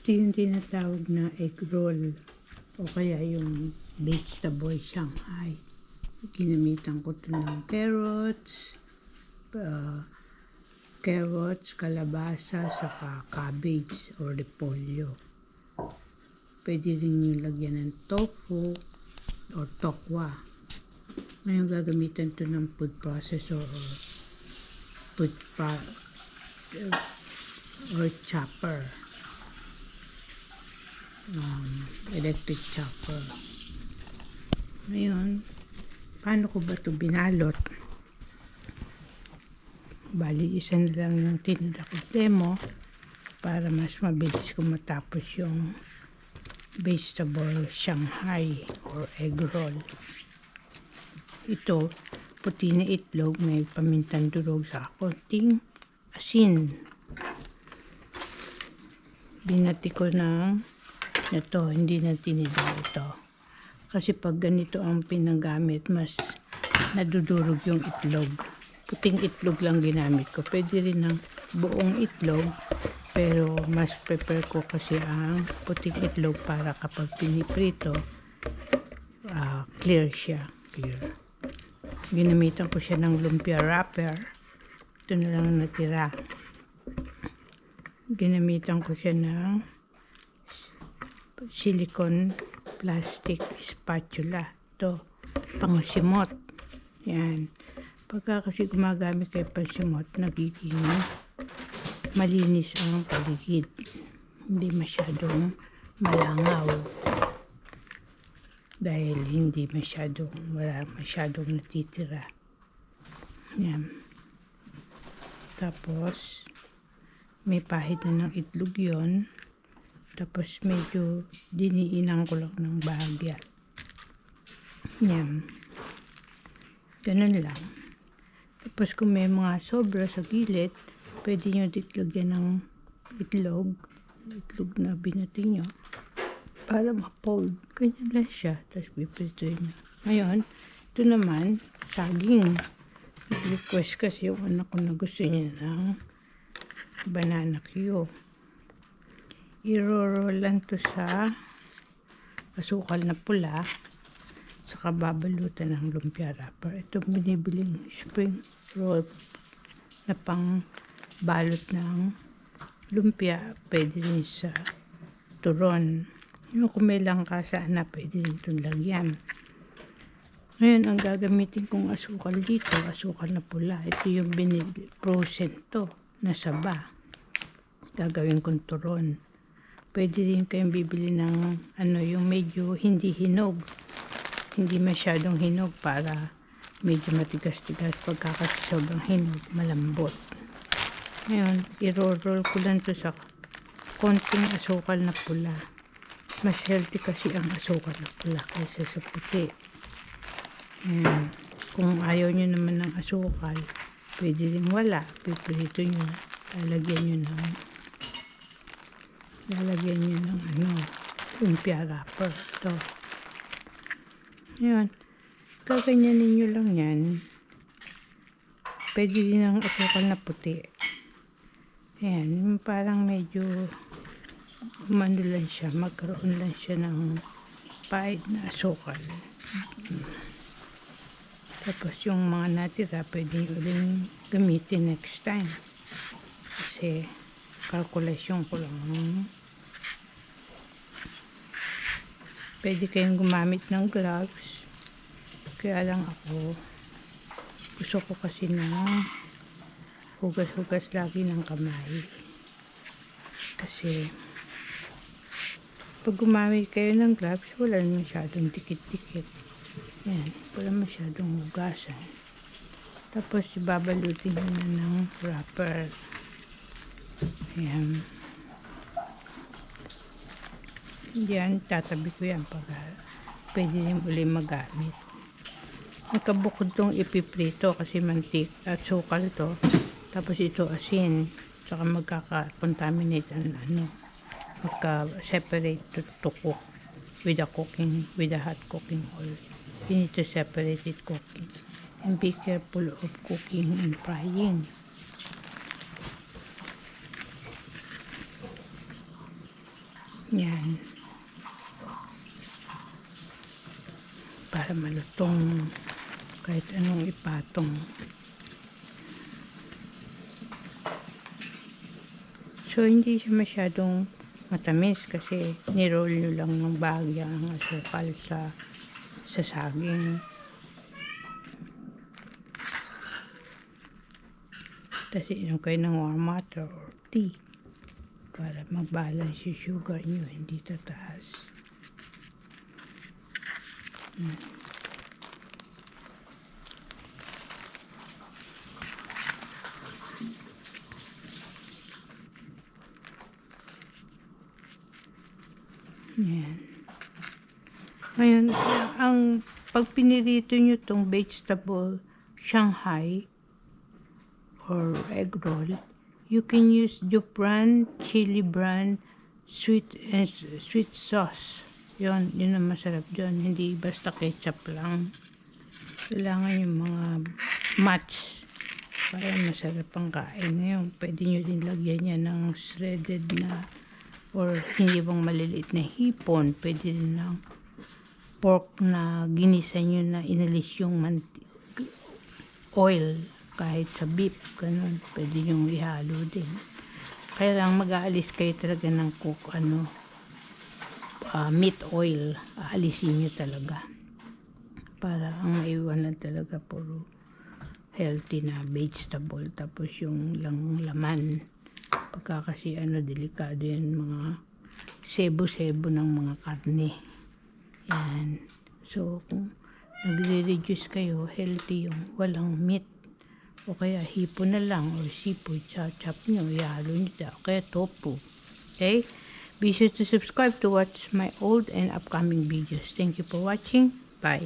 Ito yung tinatawag na egg roll o kaya yung vegetable Shanghai. Ginamitan ko ito ng carrots, kalabasa, saka cabbage or repolyo. Pwede rin yung lagyan ng tofu or tokwa. Ngayon gagamitan ito ng food processor or chopper. Electric chopper. Ngayon, paano ko ba ito binalot? Bali, isa na lang yung tinula ko demo para mas mabilis ko matapos yung vegetable Shanghai or egg roll. Ito, puti na itlog, may pamintang durog sa konting asin. Binati ko ng ito, hindi na tinidaw ito. Kasi pag ganito ang pinagamit, mas nadudurog yung itlog. Puting itlog lang ginamit ko. Pwede rin ng buong itlog, pero mas prefer ko kasi ang puting itlog para kapag piniprito, clear siya. Clear. Ginamitan ko siya ng lumpia wrapper. Ito na lang natira. Ginamitan ko siya ng silicone plastic spatula. Ito, pangsimot. Yan. Pagka kasi gumagamit kayo pangsimot, nagiging malinis ang paligid. Hindi masyadong malangaw. Dahil wala masyadong natitira. Yan. Tapos, may pahid na ng itlog yon. Tapos medyo diniinan ko lang ng bahagya. Yan. Ganun lang. Tapos kung may mga sobra sa gilid, pwede nyo ditlagyan ng itlog na binati nyo para ma-fold. Ganyan lang siya. Tapos pipritoin nyo. Ngayon, ito naman, saging. Request kasi yung anak ko na gusto niya ng banana Q. Irorolan to sa asukal na pula, saka babalutan ng lumpia wrapper. Ito binibiling spring roll na pang balot ng lumpia. Pwede rin sa turon. Yung kung may langka sana, pwede rin itong lagyan. Ngayon, ang gagamitin kong asukal dito, asukal na pula. Ito yung frozen to, na saba. Gagawin kong turon. Pwede rin kayong bibili ng yung medyo hindi hinog. Hindi masyadong hinog para medyo matigas-tigas. Pagkakasi sobrang hinog, malambot. Ngayon, i-roll ko lang to sa konting asukal na pula. Mas healthy kasi ang asukal na pula kaysa sa puti. Ayan. Kung ayaw nyo naman ng asukal, pwede rin wala. Pipilito nyo. Lalagyan nyo ng lumpia wrapper. Ito. Ayan. Gaganyanin nyo lang yan. Pwede din ng asukal na puti. Ayan. Parang medyo lang siya. Magkaroon lang siya ng pahid na asukal. Tapos yung mga natira, pwede nyo uling gamitin next time. Kasi kalkulasyon ko lang. Pwede kayong gumamit ng gloves. Kaya lang ako, gusto ko kasi na hugas-hugas lagi ng kamay. Kasi pag gumamit kayo ng gloves, wala masyadong dikit-dikit. Yan, wala masyadong hugasan. Tapos babalutin nyo na ng wrapper. Ayan. Yan, tatabi ko yan para pwede rin uli magamit. Nagkabukod tong ipiprito kasi mantik at sukal to. Tapos ito asin. Saka magkaka-contaminate magka-separate to cook with a hot cooking oil. You need to separate it cooking. And be careful of cooking and frying. Yan. Para malutong kahit anong ipatong. So, hindi siya masyadong matamis kasi niroll nyo lang ng bahagya ang asukal sa saging. Tapos inom kayo ng warm water or tea para mag-balance yung sugar nyo, hindi tataas. Yan. Ngayon, pag pinirito nyo tong vegetable Shanghai or egg roll, you can use Jufran, chili brand, sweet sauce. Yun ang masarap dyan. Hindi basta ketchup lang. Kailangan yung mga match para masarap ang kain. Ngayon, pwede nyo din lagyan yan ng shredded na or hindi bang maliliit na hipon. Pwede din ng pork na ginisa nyo na inalis yung oil. Kahit sa beef, ganun, pwede nyo ihalo din. Kaya lang mag-aalis kayo talaga ng meat oil. Aalisin nyo talaga. Para ang maiwanan talaga puro healthy na vegetable. Tapos yung laman. Pagka kasi delikado yan, mga sebo-sebo ng mga karne. Yan. So, kung nagre-reduce kayo, healthy yung walang meat. O kaya hipon na lang or seafood, chop nyo, ihalo nyo dyan. O kaya tofu. Okay? Be sure to subscribe to watch my old and upcoming videos. Thank you for watching. Bye.